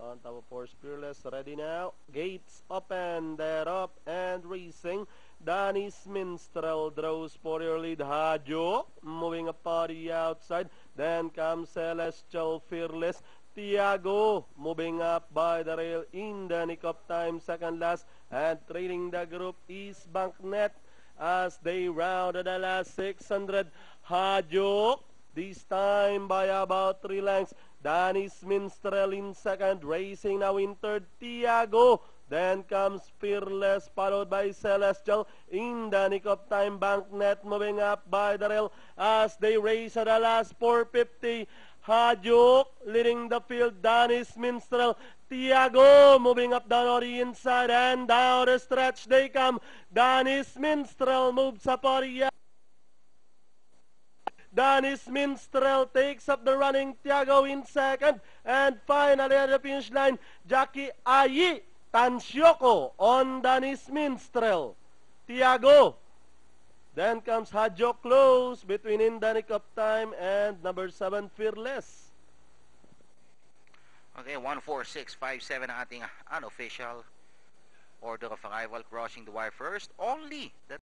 On top of Force Fearless, ready now. Gates open, they're up and racing. Danis Minstrel draws for your lead. Hajo moving up on the outside. Then comes Celestial Fearless. Tiago moving up by the rail in the nick of time, second last. And trailing the group is Banknet as they round the last 600. Hajo this time by about 3 lengths. Danis Minstrel in second, racing now in third, Tiago. Then comes Fearless, followed by Celestial. In the nick of time, Banknet moving up by the rail as they race at the last 450. Hajuk leading the field, Danis Minstrel. Tiago moving up down on the inside and down the stretch they come. Danis Minstrel moves up on the Danis Minstrel takes up the running, Tiago in second, and finally at the finish line, Jackie Ayi Tansyoko on Danis Minstrel. Tiago. Then comes Hajo close between In the Nick of Time and number 7 Fearless. Okay, 14657 ang ating unofficial order of arrival, crossing the wire first. Only that